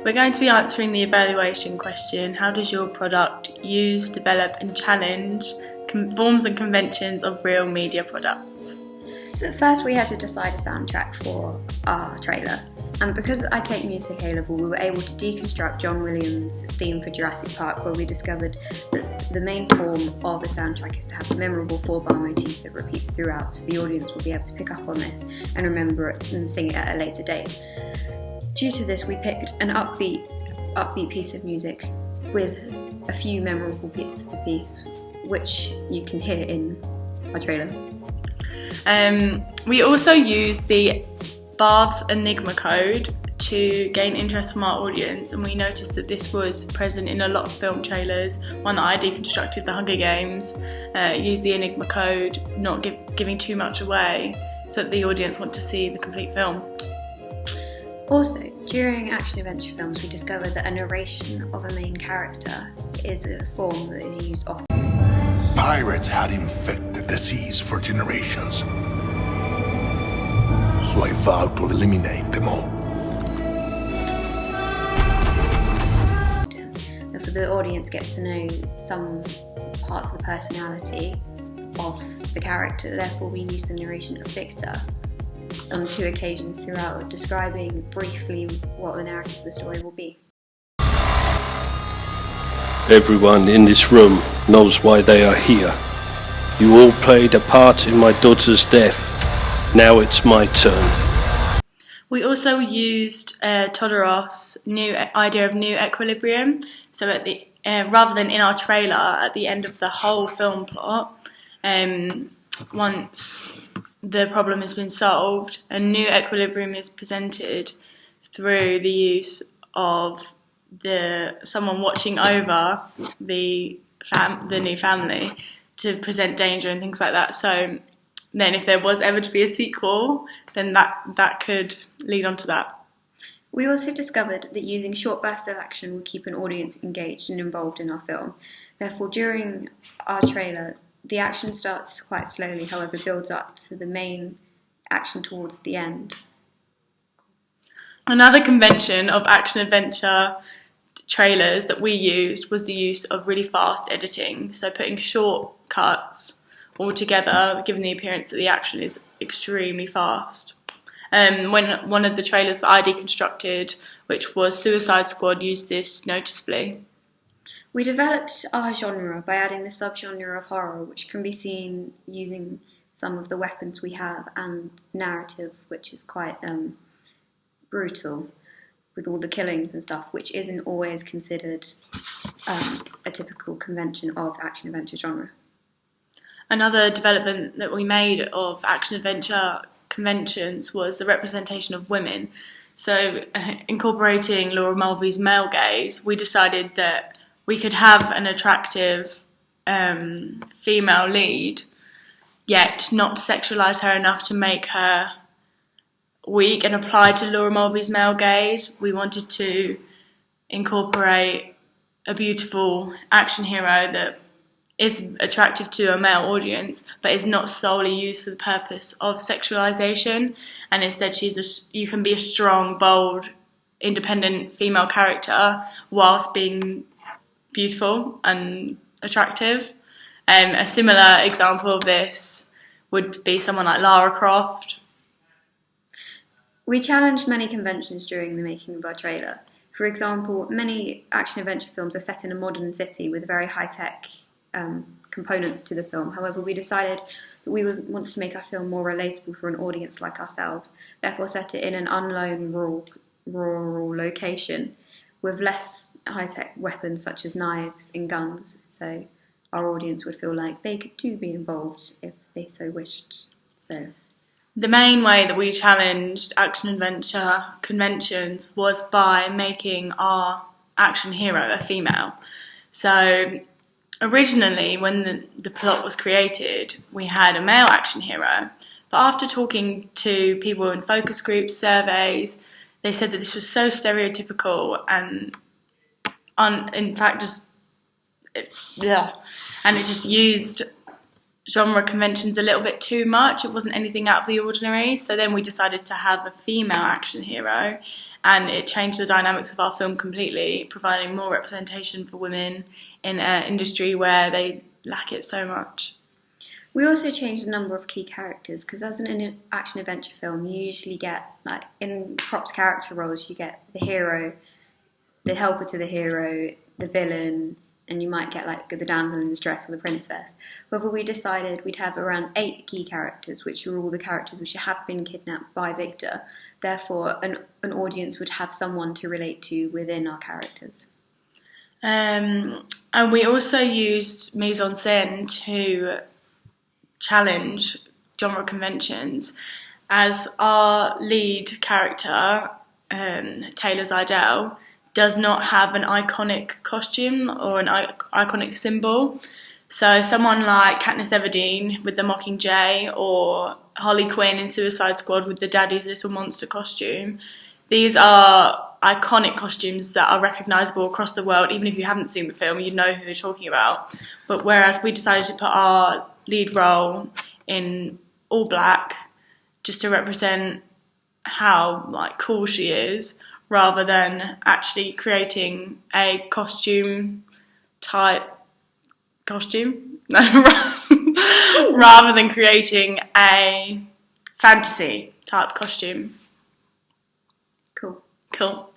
We're going to be answering the evaluation question: how does your product use, develop and challenge forms and conventions of real media products? So first we had to decide a soundtrack for our trailer, and because I take music A-level, we were able to deconstruct John Williams' theme for Jurassic Park, where we discovered that the main form of a soundtrack is to have a memorable 4-bar motif that repeats throughout, so the audience will be able to pick up on this and remember it and sing it at a later date. Due to this, we picked an upbeat piece of music with a few memorable bits of the piece, which you can hear in our trailer. We also used the Bath's Enigma code to gain interest from our audience, and we noticed that this was present in a lot of film trailers. One that I deconstructed, The Hunger Games, used the Enigma code, not giving too much away, so that the audience want to see the complete film. Also, during action-adventure films, we discovered that a narration of a main character is a form that is used often. Pirates had infected the seas for generations, so I vowed to eliminate them all. And for the audience gets to know some parts of the personality of the character, therefore we used the narration of Victor on 2 occasions throughout, describing briefly what the narrative of the story will be. Everyone in this room knows why they are here. You all played a part in my daughter's death. Now it's my turn. We also used Todorov's new idea of new equilibrium. So at the rather than in our trailer, at the end of the whole film plot, once the problem has been solved, a new equilibrium is presented through the use of someone watching over the new family to present danger and things like that. So then if there was ever to be a sequel, then that could lead on to that. We also discovered that using short bursts of action would keep an audience engaged and involved in our film. Therefore, during our trailer, the action starts quite slowly, however builds up to the main action towards the end. Another convention of action-adventure trailers that we used was the use of really fast editing, so putting short cuts all together, giving the appearance that the action is extremely fast. When one of the trailers that I deconstructed, which was Suicide Squad, used this noticeably. We developed our genre by adding the subgenre of horror, which can be seen using some of the weapons we have and narrative, which is quite brutal, with all the killings and stuff, which isn't always considered a typical convention of action-adventure genre. Another development that we made of action-adventure conventions was the representation of women. So incorporating Laura Mulvey's male gaze, we decided that we could have an attractive female lead, yet not sexualise her enough to make her weak and apply to Laura Mulvey's male gaze. We wanted to incorporate a beautiful action hero that is attractive to a male audience, but is not solely used for the purpose of sexualisation, and instead you can be a strong, bold, independent female character whilst being beautiful and attractive. A similar example of this would be someone like Lara Croft. We challenged many conventions during the making of our trailer. For example, many action-adventure films are set in a modern city with very high-tech components to the film. However, we decided that we wanted to make our film more relatable for an audience like ourselves, therefore set it in an unknown rural location with less high-tech weapons such as knives and guns, so our audience would feel like they could too be involved if they so wished. So the main way that we challenged action-adventure conventions was by making our action hero a female. So originally, when the plot was created, we had a male action hero, but after talking to people in focus groups, surveys, they said that this was so stereotypical and in fact it just used genre conventions a little bit too much. It wasn't anything out of the ordinary. So then we decided to have a female action hero, and it changed the dynamics of our film completely, providing more representation for women in an industry where they lack it so much. We also changed the number of key characters, because as an action adventure film, you usually get, like in props character roles, you get the hero, the helper to the hero, the villain, and you might get like the damsel in distress or the princess. However, we decided we'd have around 8 key characters, which are all the characters which had been kidnapped by Victor. Therefore, an audience would have someone to relate to within our characters. And we also used mise-en-scène to challenge genre conventions, as our lead character, Taylor Zidell, does not have an iconic costume or an iconic symbol. So someone like Katniss Everdeen with the Mockingjay, or Harley Quinn in Suicide Squad with the Daddy's Little Monster costume, these are iconic costumes that are recognisable across the world. Even if you haven't seen the film, you know who they're talking about. But whereas we decided to put our lead role in all black, just to represent how like cool she is, rather than actually creating a costume. No, rather than creating a fantasy type costume. Cool. Cool.